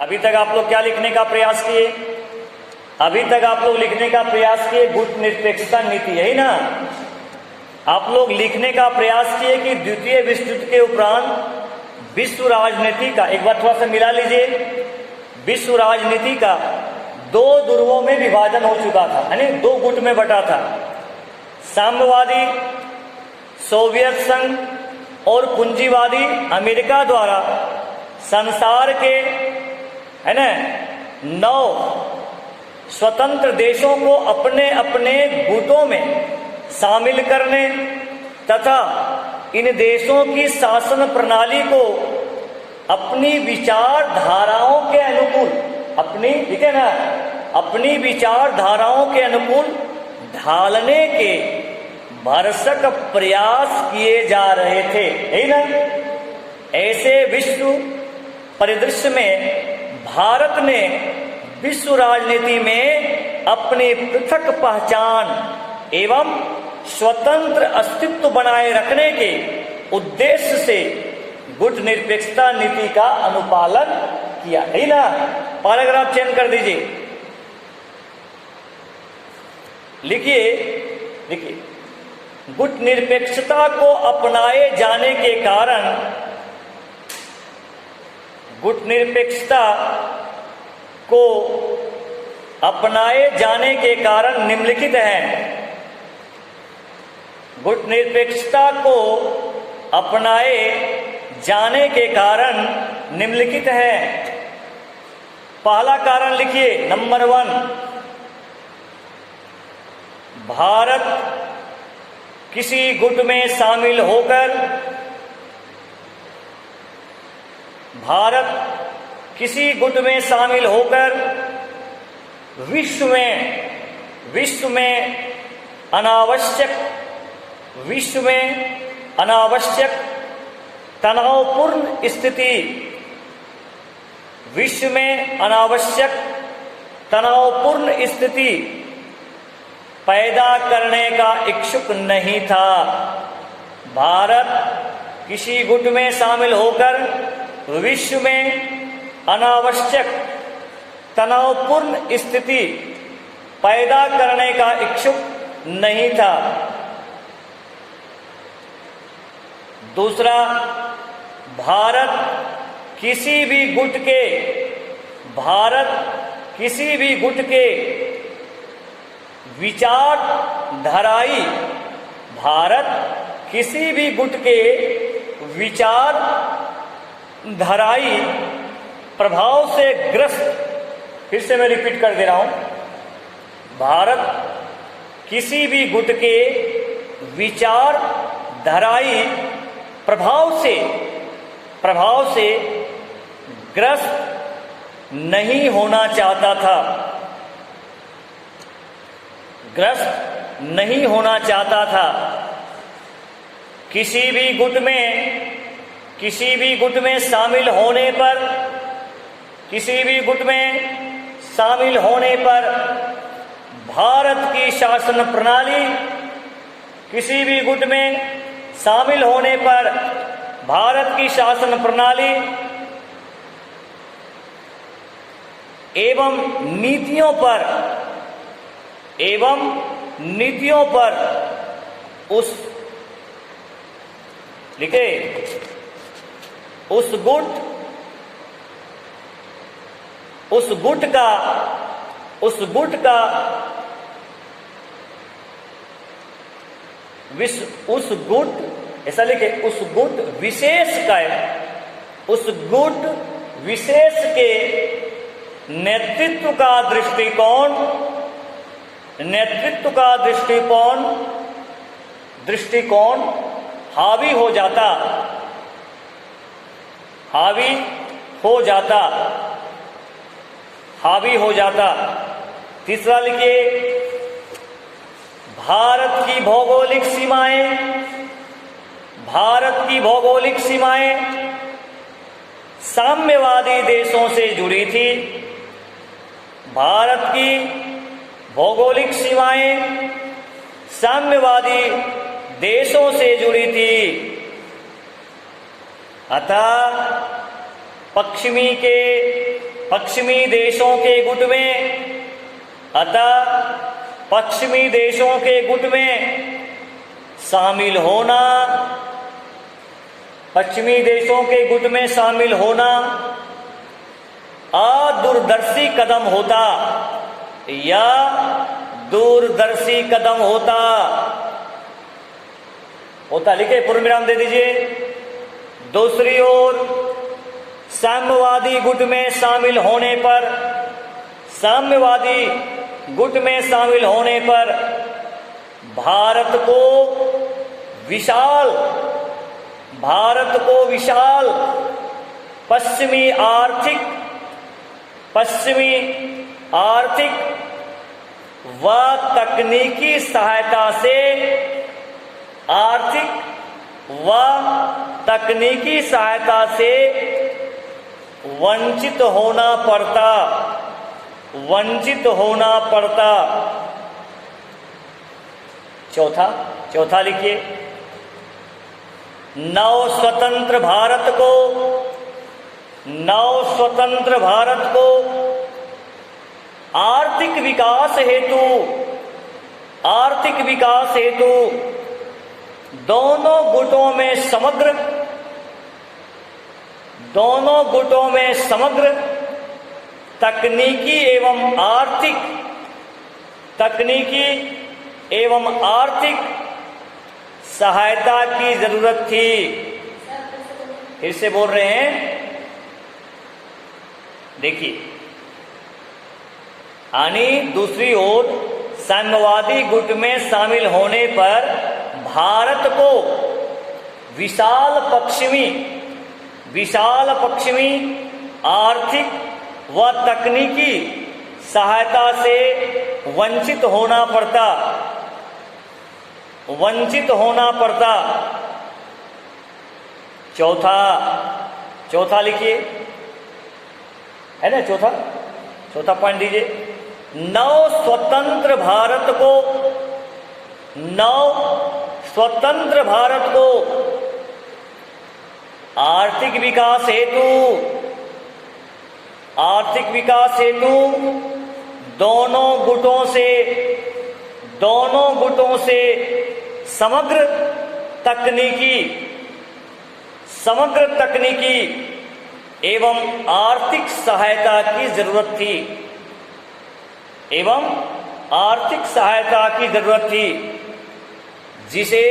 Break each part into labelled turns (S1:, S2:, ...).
S1: अभी तक आप लोग क्या लिखने का प्रयास किए? अभी तक आप लोग लिखने का प्रयास किए गुट निरपेक्षता नीति, यही ना? आप लोग लिखने का प्रयास किए कि द्वितीय विश्व युद्ध के उपरांत विश्व राजनीति का, एक बार थोड़ा सा मिला लीजिए, विश्व राजनीति का दो ध्रुवों में विभाजन हो चुका था, यानी दो गुट में बटा था। साम्यवादी सोवियत संघ और पूंजीवादी अमेरिका द्वारा संसार के, है ना, 9 स्वतंत्र देशों को अपने अपने गुटों में शामिल करने तथा इन देशों की शासन प्रणाली को अपनी विचारधाराओं के अनुकूल, अपनी, ठीक है ना, अपनी विचारधाराओं के अनुकूल ढालने के भरसक प्रयास किए जा रहे थे, यही ना? ऐसे विश्व परिदृश्य में भारत ने विश्व राजनीति में अपनी पृथक पहचान एवं स्वतंत्र अस्तित्व बनाए रखने के उद्देश्य से गुट निरपेक्षता नीति का अनुपालन किया, है ना? पैराग्राफ चेंज कर दीजिए, लिखिए, लिखिए, गुट निरपेक्षता को अपनाए जाने के कारण, गुट निरपेक्षता को अपनाए जाने के कारण निम्नलिखित हैं। गुट निरपेक्षता को अपनाए जाने के कारण निम्नलिखित हैं। पहला कारण लिखिए, नंबर 1, भारत किसी गुट में शामिल होकर, भारत किसी गुट में शामिल होकर विश्व में अनावश्यक तनावपूर्ण स्थिति, विश्व में अनावश्यक तनावपूर्ण स्थिति पैदा करने का इच्छुक नहीं था। भारत किसी गुट में शामिल होकर विश्व में अनावश्यक तनावपूर्ण स्थिति पैदा करने का इच्छुक नहीं था। दूसरा, भारत किसी भी गुट के विचारधाराई, भारत किसी भी गुट के विचारधाराई प्रभाव से ग्रस्त, फिर से मैं रिपीट कर दे रहा हूं, भारत किसी भी गुट के विचारधाराई प्रभाव से ग्रस्त नहीं होना चाहता था, ग्रस्त नहीं होना चाहता था। किसी भी गुट में शामिल होने पर भारत की शासन प्रणाली, किसी भी गुट में शामिल होने पर भारत की शासन प्रणाली एवं नीतियों पर उस, लिखे, उस गुट ऐसा लिखे, उस गुट विशेष के नेतृत्व का दृष्टिकोण हावी हो जाता। तीसरा लिखिए, भारत की भौगोलिक सीमाएं साम्यवादी देशों से जुड़ी थी। भारत की भौगोलिक सीमाएं साम्यवादी देशों से जुड़ी थी, अतः पश्चिमी देशों के गुट में, अतः पश्चिमी देशों के गुट में शामिल होना, पश्चिमी देशों के गुट में शामिल होना अदूरदर्शी कदम होता या दूरदर्शी कदम होता लिखे, पूर्ण विराम दे दीजिए। दूसरी ओर साम्यवादी गुट में शामिल होने पर, साम्यवादी गुट में शामिल होने पर भारत को विशाल पश्चिमी आर्थिक व तकनीकी सहायता से, आर्थिक व तकनीकी सहायता से वंचित होना पड़ता। चौथा लिखिए, नव स्वतंत्र भारत को आर्थिक विकास हेतु दोनों गुटों में समग्र तकनीकी एवं आर्थिक सहायता की जरूरत थी। फिर से बोल रहे हैं, देखिए, यानी दूसरी ओर साम्यवादी गुट में शामिल होने पर भारत को विशाल पश्चिमी आर्थिक व तकनीकी सहायता से वंचित होना पड़ता। चौथा लिखिए, है ना, चौथा पॉइंट दीजिए। नव स्वतंत्र भारत को आर्थिक विकास हेतु दोनों गुटों से समग्र तकनीकी एवं आर्थिक सहायता की जरूरत थी, जिसे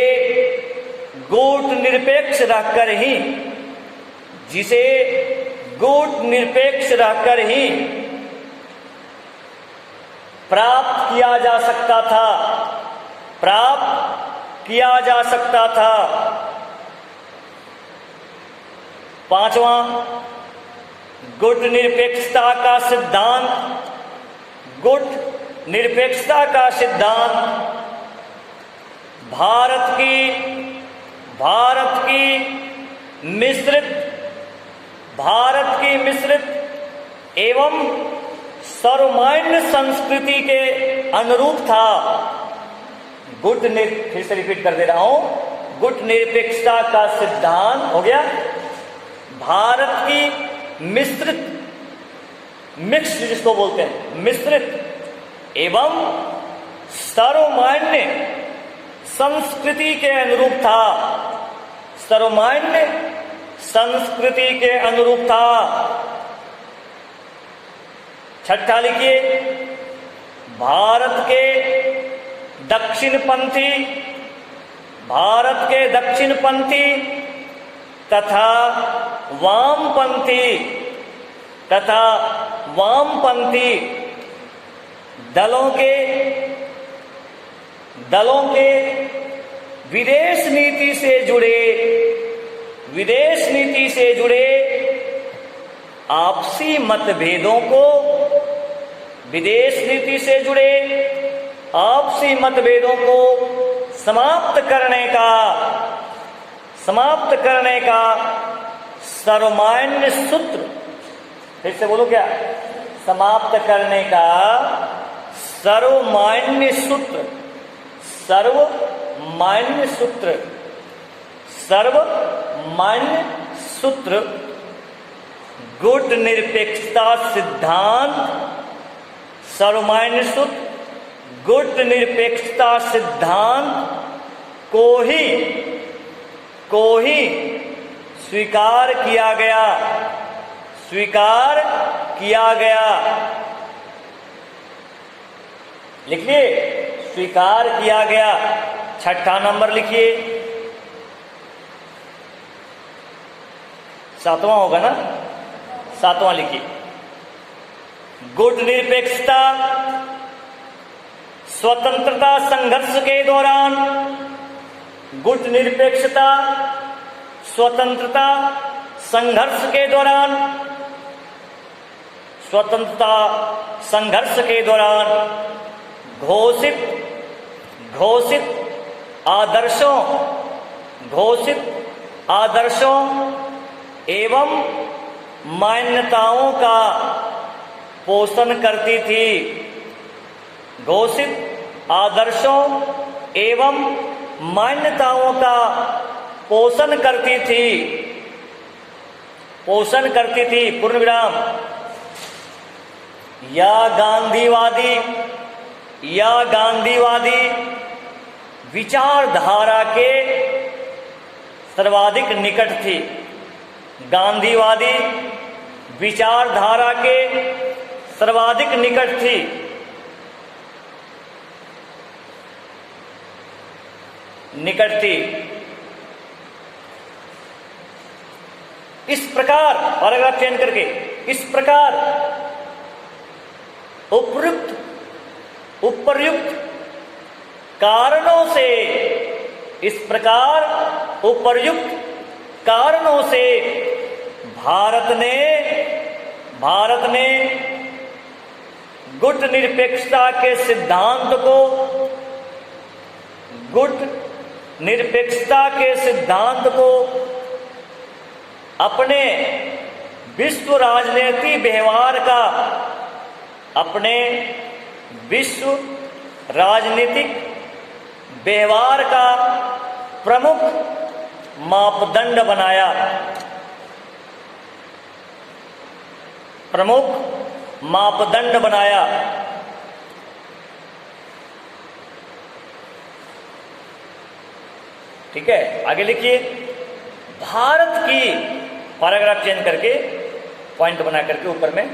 S1: गुट निरपेक्ष रहकर ही प्राप्त किया जा सकता था। पांचवां, गुट निरपेक्षता का सिद्धांत भारत की मिश्रित एवं सर्वमान्य संस्कृति के अनुरूप था। फिर से रिपीट कर दे रहा हूं, गुट निरपेक्षता का सिद्धांत हो गया भारत की मिक्स्ड जिसको बोलते हैं, मिश्रित एवं सर्वमान्य संस्कृति के अनुरूप था। छठा लिखिए, भारत के दक्षिणपंथी तथा वामपंथी दलों के विदेश नीति से जुड़े आपसी मतभेदों को समाप्त करने का सर्वमान्य सूत्र, फिर से बोलो क्या, समाप्त करने का सर्वमान्य सूत्र गुट निरपेक्षता सिद्धांत सर्वमान्यसुत गुट निरपेक्षता सिद्धांत को ही स्वीकार किया गया। लिखिए, स्वीकार किया गया। छठा नंबर लिखिए, सातवां होगा ना, सातवां लिखिए। गुट निरपेक्षता स्वतंत्रता संघर्ष के दौरान, गुट निरपेक्षता स्वतंत्रता संघर्ष के दौरान, स्वतंत्रता संघर्ष के दौरान घोषित आदर्शों एवं मान्यताओं का पोषण करती थी। घोषित आदर्शों एवं मान्यताओं का पोषण करती थी। पूर्ण विराम। या गांधीवादी विचारधारा के सर्वाधिक निकट थी। गांधीवादी विचारधारा के सर्वाधिक निकट थी। इस प्रकार, पैराग्राफ चेंज करके, इस प्रकार उपर्युक्त कारणों से भारत ने गुट निरपेक्षता के सिद्धांत को अपने विश्व राजनीतिक व्यवहार का प्रमुख मापदंड बनाया। ठीक है, आगे लिखिए। भारत की, पैराग्राफ चेंज करके पॉइंट बना करके ऊपर में,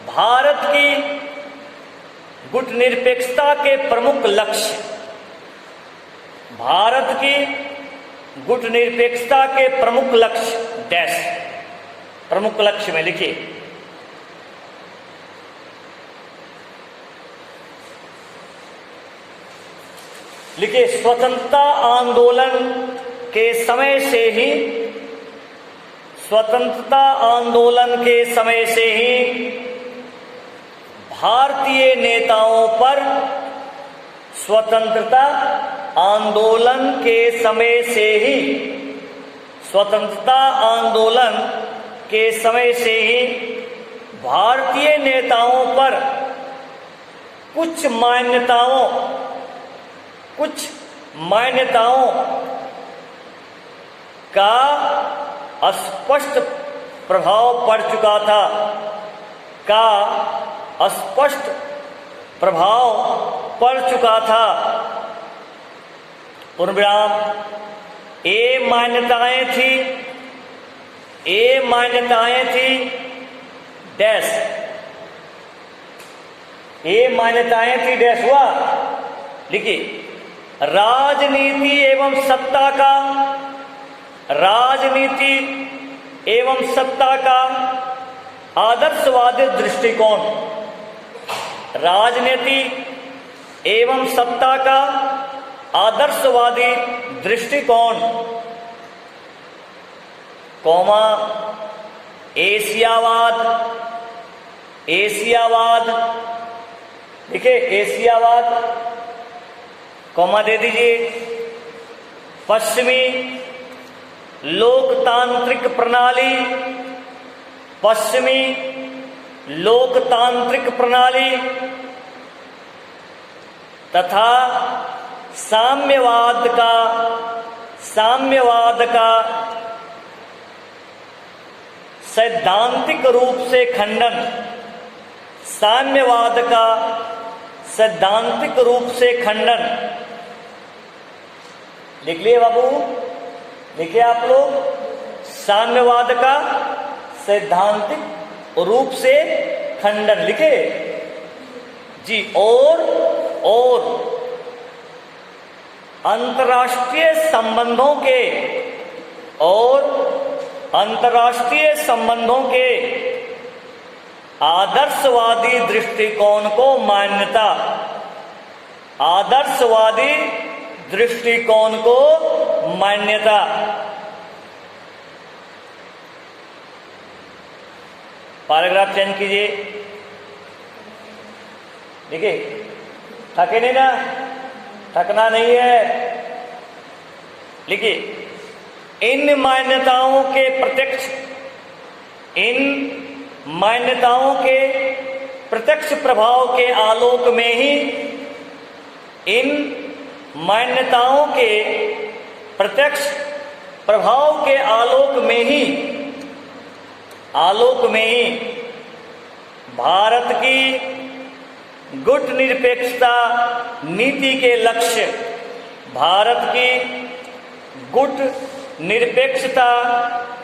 S1: भारत की गुट निरपेक्षता के प्रमुख लक्ष्य, भारत की गुट निरपेक्षता के प्रमुख लक्ष्य डैश, प्रमुख लक्ष्य में लिखिए। लिखिए, स्वतंत्रता आंदोलन के समय से ही भारतीय नेताओं पर, स्वतंत्रता आंदोलन के समय से ही भारतीय नेताओं पर कुछ मान्यताओं का स्पष्ट प्रभाव पड़ चुका था। पूर्णविराम। ये मान्यताएं थी डैश, ये मान्यताएं थी डैश हुआ। लिखिए, राजनीति एवं सत्ता का आदर्शवादी दृष्टिकोण, राजनीति एवं सत्ता का आदर्शवादी दृष्टिकोण, एशियावाद, देखिए एशियावाद, कॉमा दे दीजिए, पश्चिमी लोकतांत्रिक प्रणाली तथा साम्यवाद सैद्धांतिक रूप से खंडन, साम्यवाद का सैद्धांतिक रूप से खंडन। लिख लिए बाबू, लिखिए आप लोग, साम्यवाद का सैद्धांतिक रूप से खंडन लिखे जी। और अंतर्राष्ट्रीय संबंधों के आदर्शवादी दृष्टिकोण को मान्यता, आदर्शवादी दृष्टिकोण को मान्यता। पैराग्राफ चेंज कीजिए, देखिए, थके नहीं ना, थकना नहीं है। लिखिए, इन मान्यताओं के प्रत्यक्ष प्रभाव के आलोक में ही, इन मान्यताओं के प्रत्यक्ष प्रभाव के आलोक में ही भारत की गुट निरपेक्षता नीति के लक्ष्य, भारत की गुट निरपेक्षता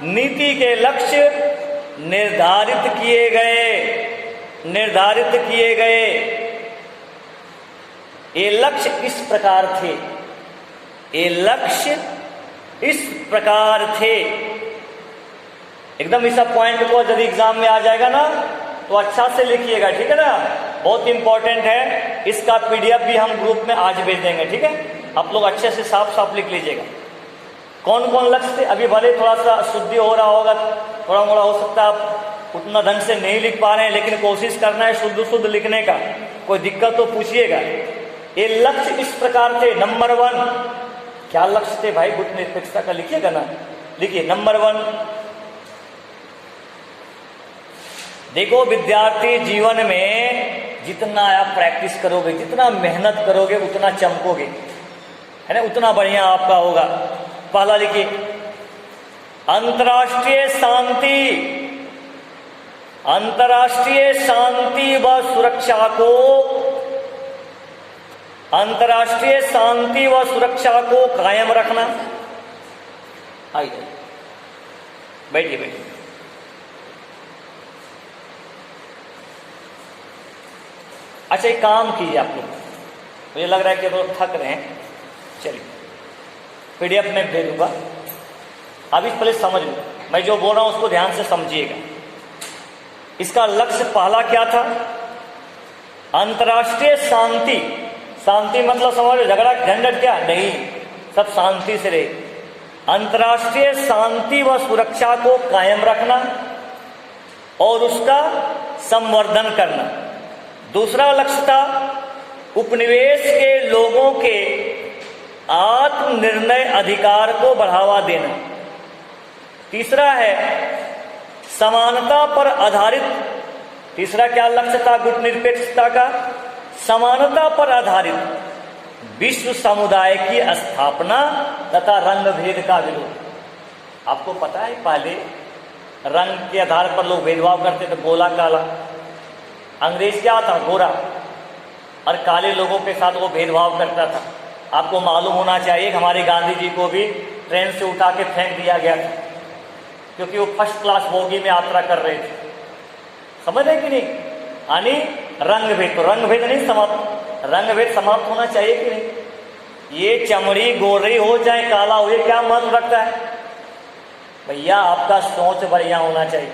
S1: नीति के लक्ष्य निर्धारित किए गए। ये लक्ष्य इस प्रकार थे, ये लक्ष्य इस प्रकार थे। एकदम इस पॉइंट को यदि एग्जाम में आ जाएगा ना तो अच्छा से लिखिएगा, ठीक है ना, बहुत इंपॉर्टेंट है। इसका पीडीएफ भी हम ग्रुप में आज भेज देंगे, ठीक है। आप लोग अच्छे से साफ साफ लिख लीजिएगा कौन कौन लक्ष्य थे। अभी भले थोड़ा सा शुद्धि हो रहा होगा, थोड़ा मोड़ा हो सकता है आप उतना ढंग से नहीं लिख पा रहे हैं, लेकिन कोशिश करना है शुद्ध लिखने का। कोई दिक्कत तो पूछिएगा। ये लक्ष्य इस प्रकार थे। नंबर 1, क्या लक्ष्य थे भाई गुट निरपेक्षता का, लिखिएगा ना, लिखिए। नंबर 1, देखो, विद्यार्थी जीवन में जितना आप प्रैक्टिस करोगे, जितना मेहनत करोगे, उतना चमकोगे, है ना, उतना बढ़िया आपका होगा। पहला लिखिए, अंतर्राष्ट्रीय शांति व सुरक्षा को कायम रखना। आइए बैठिए। अच्छा, एक काम कीजिए आप लोग, मुझे लग रहा है कि लोग थक रहे हैं। चलिए, पीडीएफ में भेज दूंगा, अब इस पहले समझ लो, मैं जो बोल रहा हूं उसको ध्यान से समझिएगा। इसका लक्ष्य पहला क्या था? अंतर्राष्ट्रीय शांति मतलब समझ लो, झगड़ा झंझट क्या नहीं, सब शांति से रहे। अंतर्राष्ट्रीय शांति व सुरक्षा को कायम रखना और उसका संवर्धन करना। दूसरा लक्ष्य था उपनिवेश के लोगों के आत्मनिर्णय अधिकार को बढ़ावा देना। तीसरा है समानता पर आधारित, तीसरा क्या लक्ष्य था गुट निरपेक्षता का? समानता पर आधारित विश्व समुदाय की स्थापना तथा रंग भेद का विरोध। आपको पता है पहले रंग के आधार पर लोग भेदभाव करते थे, गोला काला। अंग्रेज क्या था? गोरा, और काले लोगों के साथ वो भेदभाव करता था। आपको मालूम होना चाहिए हमारे गांधी जी को भी ट्रेन से उठा के फेंक दिया गया था, क्योंकि वो फर्स्ट क्लास बोगी में यात्रा कर रहे थे। समझ रहे कि नहीं? यानी रंग भेद, तो रंग भेद नहीं समाप्त, रंग भेद समाप्त होना चाहिए कि नहीं? ये चमड़ी गोरी हो चाहे काला हो, ये क्या महत्व रखता है भैया? आपका सोच बढ़िया होना चाहिए,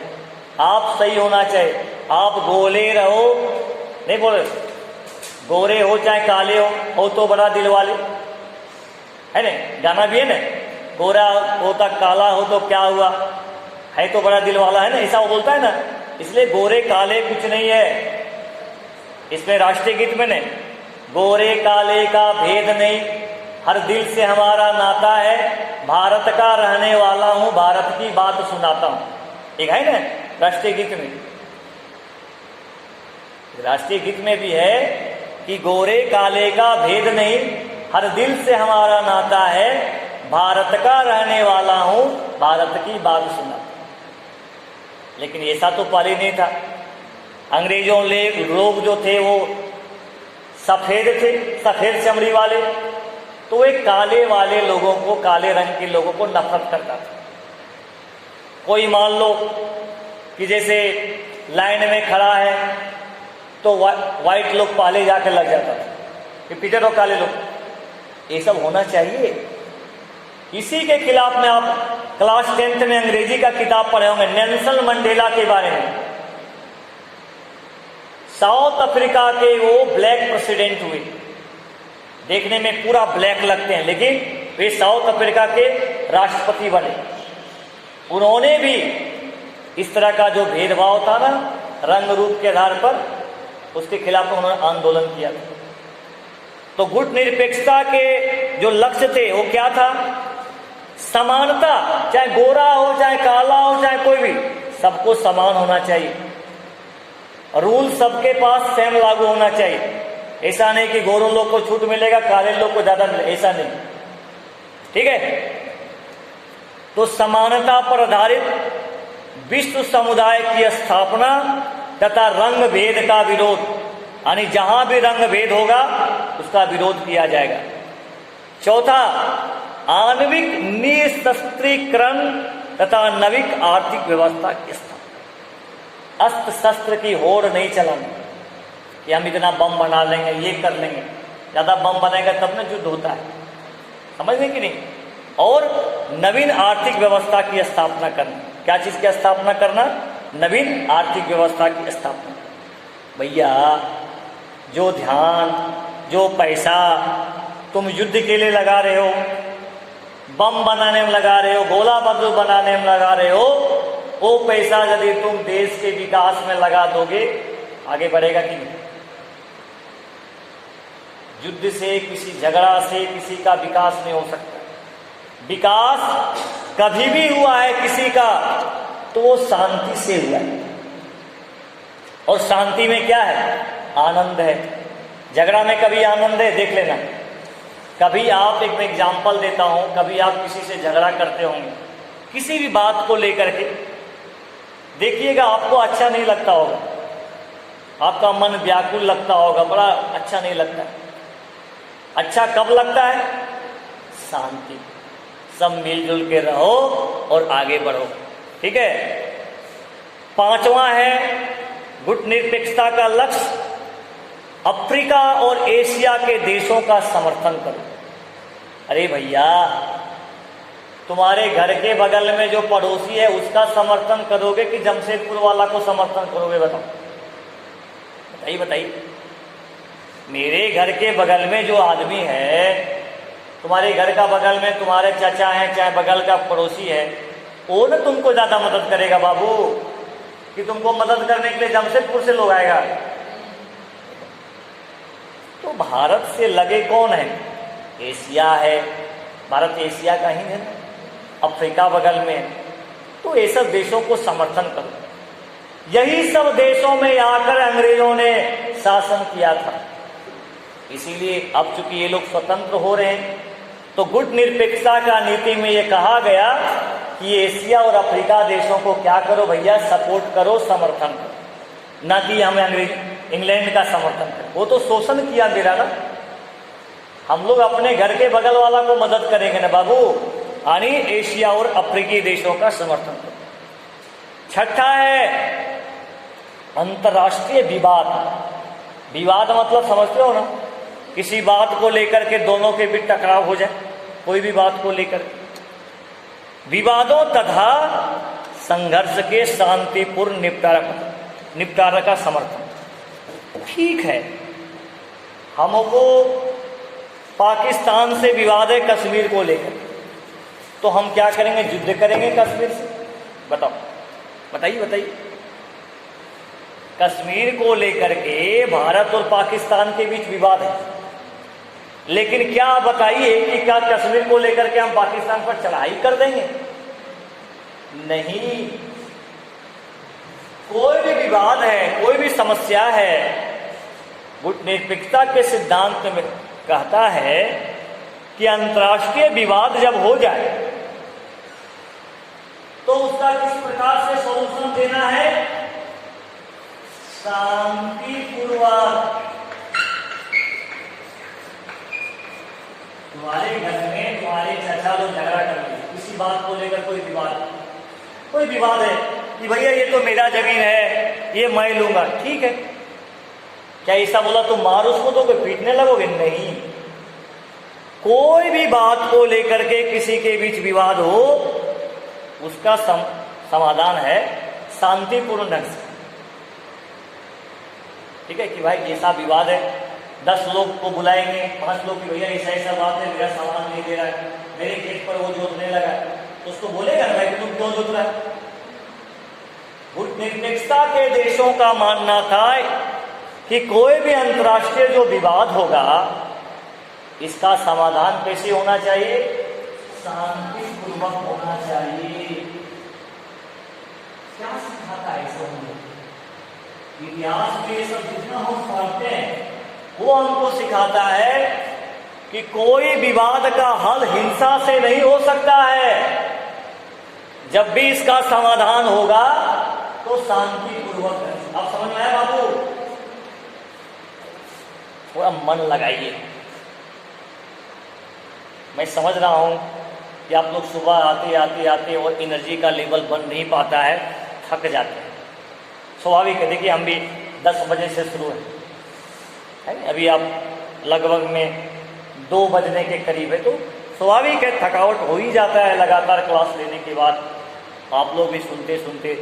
S1: आप सही होना चाहिए। आप गोले रहो, नहीं बोले, गोरे हो चाहे काले हो तो बड़ा दिल वाले, है ना? गाना भी है ना, गोरा होता काला हो तो क्या हुआ, है तो बड़ा दिल वाला, है ना, ऐसा वो बोलता है ना। इसलिए गोरे काले कुछ नहीं है। इसमें राष्ट्रीय गीत में ने गोरे काले का भेद नहीं, हर दिल से हमारा नाता है, भारत का रहने वाला हूं, भारत की बात सुनाता हूं। एक है ना राष्ट्रीय गीत में, राष्ट्रीय गीत में भी है कि गोरे काले का भेद नहीं, हर दिल से हमारा नाता है, भारत का रहने वाला हूं, भारत की बात सुना। लेकिन ऐसा तो पहले नहीं था। अंग्रेजों लोग जो थे वो सफ़ेद थे, सफ़ेद चमड़ी वाले, तो एक काले वाले लोगों को, काले रंग के लोगों को नफरत करता था। कोई मान लो कि जैसे लाइन में खड़ा है तो वाइट लोग पहले जाकर लग जाता था कि पीछे तो काले लोग। ये सब होना चाहिए। इसी के खिलाफ में आप क्लास 10th में अंग्रेजी का किताब पढ़े होंगे, नेल्सन मंडेला के बारे में। साउथ अफ्रीका के वो ब्लैक प्रेसिडेंट हुए, देखने में पूरा ब्लैक लगते हैं, लेकिन वे साउथ अफ्रीका के राष्ट्रपति बने। उन्होंने भी इस तरह का जो भेदभाव था ना रंग रूप के आधार पर, उसके खिलाफ उन्होंने आंदोलन किया था। तो गुट निरपेक्षता के जो लक्ष्य थे वो क्या था? समानता, चाहे गोरा हो, चाहे काला हो, चाहे कोई भी, सबको समान होना चाहिए। रूल सबके पास सेम लागू होना चाहिए। ऐसा नहीं कि गोरों लोग को छूट मिलेगा, काले लोग को ज्यादा मिले, ऐसा नहीं। ठीक है? तो समानता पर आधारित विश्व समुदाय की स्थापना तथा रंग भेद का विरोध, यानी जहां भी रंग भेद होगा उसका विरोध किया जाएगा। चौथा, आणविक निशस्त्रीकरण तथा नवीक आर्थिक व्यवस्था की स्थापना। अस्त्र शस्त्र की होड़ नहीं चलानी कि हम इतना बम बना लेंगे, ये कर लेंगे। ज्यादा बम बनाएगा तब ना युद्ध होता है, समझ कि नहीं? और नवीन आर्थिक व्यवस्था की स्थापना करना। क्या चीज की स्थापना करना? नवीन आर्थिक व्यवस्था की स्थापना। भैया, जो ध्यान, जो पैसा तुम युद्ध के लिए लगा रहे हो, बम बनाने में लगा रहे हो, गोला बारूद बनाने में लगा रहे हो, वो पैसा यदि तुम देश के विकास में लगा दोगे, आगे बढ़ेगा कि नहीं? युद्ध से, किसी झगड़ा से किसी का विकास नहीं हो सकता। विकास कभी भी हुआ है किसी का तो वो शांति से हुआ है, और शांति में क्या है? आनंद है। झगड़ा में कभी आनंद है? देख लेना। कभी आप, एक मैं एग्जाम्पल देता हूं, कभी आप किसी से झगड़ा करते होंगे किसी भी बात को लेकर के, देखिएगा आपको अच्छा नहीं लगता होगा, आपका मन व्याकुल लगता होगा, बड़ा अच्छा नहीं लगता। अच्छा कब लगता है? शांति, सब मिलजुल के रहो और आगे बढ़ो। ठीक है? पांचवा है गुट निरपेक्षता का लक्ष्य, अफ्रीका और एशिया के देशों का समर्थन करो। अरे भैया, तुम्हारे घर के बगल में जो पड़ोसी है उसका समर्थन करोगे कि जमशेदपुर वाला को समर्थन करोगे? बताओ, बताइए बताइए। मेरे घर के बगल में जो आदमी है, तुम्हारे घर का बगल में तुम्हारे चाचा हैं, चाहे बगल का पड़ोसी है, वो ना तुमको ज्यादा मदद करेगा बाबू, कि तुमको मदद करने के लिए जमशेदपुर से लोग आएगा। तो भारत से लगे कौन है? एशिया है। भारत एशिया का ही है ना, अफ्रीका बगल में है। तो ये सब देशों को समर्थन करो। यही सब देशों में आकर अंग्रेजों ने शासन किया था। इसीलिए अब चूंकि ये लोग स्वतंत्र हो रहे हैं, तो गुट निरपेक्षता का नीति में ये कहा गया कि एशिया और अफ्रीका देशों को क्या करो भैया? सपोर्ट करो, समर्थन करो, ना कि हमें इंग्लैंड का समर्थन करें। वो तो शोषण किया मेरा ना। हम लोग अपने घर के बगल वाला को मदद करेंगे ना बाबू, यानी एशिया और अफ्रीकी देशों का समर्थन करो। छठा है अंतर्राष्ट्रीय विवाद। विवाद मतलब समझते हो ना? किसी बात को लेकर के दोनों के बीच टकराव हो जाए, कोई भी बात को लेकर। विवादों तथा संघर्ष के शांतिपूर्ण निपटारा का समर्थन। ठीक है, हमको पाकिस्तान से विवाद है कश्मीर को लेकर, तो हम क्या करेंगे? युद्ध करेंगे कश्मीर से? बताओ, बताइए बताइए। कश्मीर को लेकर के भारत और पाकिस्तान के बीच विवाद है, लेकिन क्या बताइए कि क्या कश्मीर को लेकर के हम पाकिस्तान पर चढ़ाई कर देंगे? नहीं। कोई भी विवाद है, कोई भी समस्या है, गुट निरपेक्षता के सिद्धांत में कहता है कि अंतर्राष्ट्रीय विवाद जब हो जाए तो उसका किस प्रकार से सॉल्यूशन देना है? शांतिपूर्वक। तुम्हारे घर में तुम्हारे चाचा लोग झगड़ा कर रहे, किसी बात को लेकर कोई विवाद है कि भैया ये तो मेरा जमीन है, ये मैं लूंगा, ठीक है। क्या ऐसा बोला तो मार उसको दोगे, पीटने लगोगे? नहीं। कोई भी बात को लेकर के किसी के बीच विवाद हो, उसका समाधान है शांतिपूर्ण ढंग से, ठीक है। कि भाई ऐसा विवाद है, 10 लोग को बुलाएंगे, 5 लोग की भैया ऐसा बात है, मेरा सामान नहीं दे रहा है, मेरे खेत पर वो जोतने लगा, तो उसको बोलेगा ना भाई तुम क्यों जोत रहा है? गुटनिरपेक्षता के देशों का मानना था कि कोई भी अंतर्राष्ट्रीय जो विवाद होगा, इसका समाधान कैसे होना चाहिए? शांतिपूर्वक होना चाहिए। क्या सिखाता है सब? इतिहास में सब जितना हम पढ़ते हैं वो हमको सिखाता है कि कोई विवाद का हल हिंसा से नहीं हो सकता है। जब भी इसका समाधान होगा तो शांतिपूर्वक है। आप समझ में आया बाबू? थोड़ा मन लगाइए। मैं समझ रहा हूं कि आप लोग सुबह आते और एनर्जी का लेवल बन नहीं पाता है, थक जाते हैं, स्वाभाविक है। देखिए हम भी 10 बजे से शुरू है, अभी आप लगभग में 2 बजने के करीब है, तो स्वाभाविक है थकावट हो ही जाता है लगातार क्लास लेने के बाद। आप लोग भी सुनते सुनते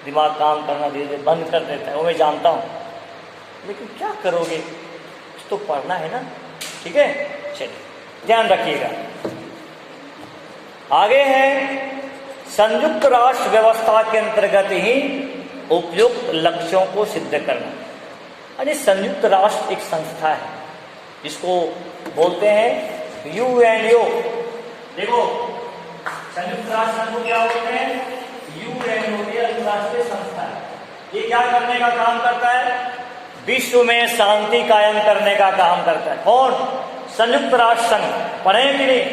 S1: दिमाग काम करना धीरे धीरे बंद कर देता है, वो मैं जानता हूँ, लेकिन क्या करोगे, कुछ तो पढ़ना है ना, ठीक है। चलिए ध्यान रखिएगा। आगे है संयुक्त राष्ट्र व्यवस्था के अंतर्गत ही उपयुक्त लक्ष्यों को सिद्ध करना। अरे संयुक्त राष्ट्र एक संस्था है, इसको बोलते हैं यूएनओ। देखो संयुक्त राष्ट्र संघ को क्या बोलते हैं? यूएनओ, अंतर्राष्ट्रीय संस्था है। ये क्या करने का काम करता है? विश्व में शांति कायम करने का काम करता है। कौन? संयुक्त राष्ट्र संघ। पढ़े कि नहीं?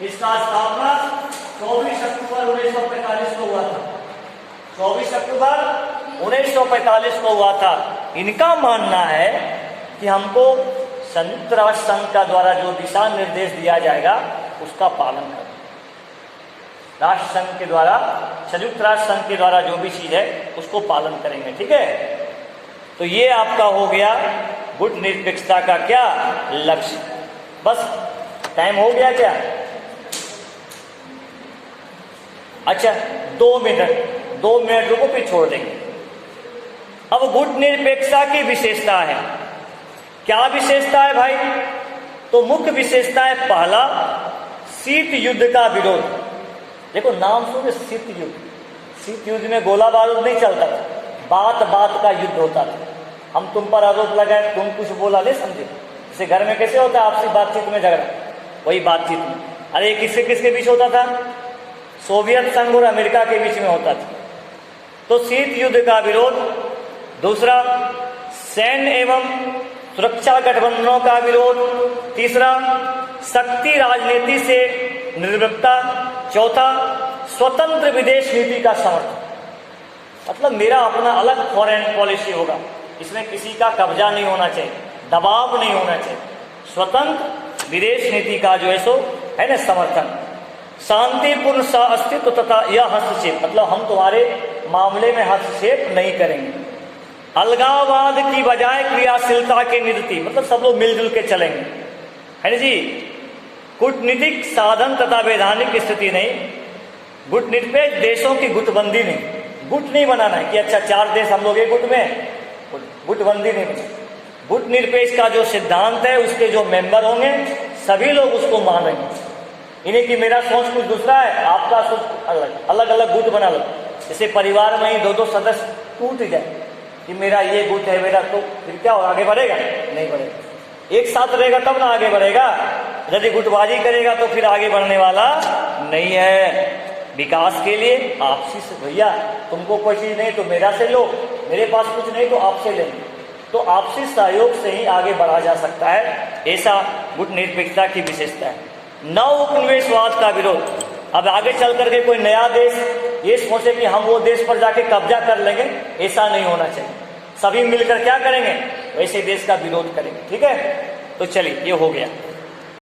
S1: इसका स्थापना 24 अक्टूबर 1945 को हुआ था। 24 अक्टूबर 1945 को हुआ था। इनका मानना है कि हमको संयुक्त राष्ट्र संघ का द्वारा जो दिशा निर्देश दिया जाएगा उसका पालन करना। राष्ट्र संघ के द्वारा, संयुक्त राष्ट्र संघ के द्वारा जो भी चीज है उसको पालन करेंगे, ठीक है। तो ये आपका हो गया गुट निरपेक्षता का क्या लक्ष्य। बस टाइम हो गया क्या? अच्छा 2 मिनट रुको, फिर छोड़ देंगे। अब गुट निरपेक्षता की विशेषता है, क्या विशेषता है भाई? तो मुख्य विशेषता है पहला, शीत युद्ध का विरोध। देखो नाम सुनो, शीत युद्ध। शीत युद्ध में गोला बारूद नहीं चलता था, बात बात का युद्ध होता था। हम तुम पर आरोप लगाए, तुम कुछ बोला नहीं समझे। जैसे घर में कैसे होता है आपसी बातचीत में झगड़ा, वही बातचीत में। अरे किससे किसके बीच होता था? सोवियत संघ और अमेरिका के बीच में होता था। तो शीत युद्ध का विरोध। दूसरा, सैन्य एवं सुरक्षा गठबंधनों का विरोध। तीसरा, शक्ति राजनीति से निर्भरता। चौथा, स्वतंत्र विदेश नीति का समर्थन। मतलब मेरा अपना अलग फॉरेन पॉलिसी होगा, इसमें किसी का कब्जा नहीं होना चाहिए, दबाव नहीं होना चाहिए। स्वतंत्र विदेश नीति का जो है सो है ना समर्थन। शांतिपूर्ण अस्तित्व तथा यह हस्तक्षेप, मतलब हम तुम्हारे मामले में हस्तक्षेप नहीं करेंगे। अलगाववाद की बजाय क्रियाशीलता के निरति, मतलब सब लोग मिलजुल के चलेंगे, है ना जी। कूटनीतिक साधन तथा वैधानिक स्थिति नहीं। गुट निरपेक्ष देशों की गुटबंदी नहीं। गुट नहीं बनाना है कि अच्छा 4 देश हम लोग एक गुट में, गुटबंदी नहीं बनी। गुट निरपेक्ष का जो सिद्धांत है उसके जो मेंबर होंगे सभी लोग उसको मानेंगे। इन्हें कि मेरा सोच कुछ दूसरा है, आपका सोच अलग, अलग अलग गुट बना लो। जैसे परिवार में ही 2-2 सदस्य टूट जाए कि मेरा ये गुट है मेरा, तो फिर क्या आगे बढ़ेगा? नहीं बढ़ेगा। एक साथ रहेगा तब ना आगे बढ़ेगा। यदि गुटबाजी करेगा तो फिर आगे बढ़ने वाला नहीं है। विकास के लिए आपसी से, भैया तुमको कोई चीज नहीं तो मेरा से लो, मेरे पास कुछ नहीं तो आपसे ले लो, तो आपसी सहयोग से ही आगे बढ़ा जा सकता है। ऐसा गुट निरपेक्षता की विशेषता है। नव उपनिवेशवाद का विरोध।
S2: अब आगे चल करके कोई नया देश ये सोचे कि हम वो देश पर जाके कब्जा कर लेंगे, ऐसा नहीं होना चाहिए। सभी मिलकर क्या करेंगे, वैसे देश का विरोध करेंगे। ठीक है, तो चलिए ये हो गया।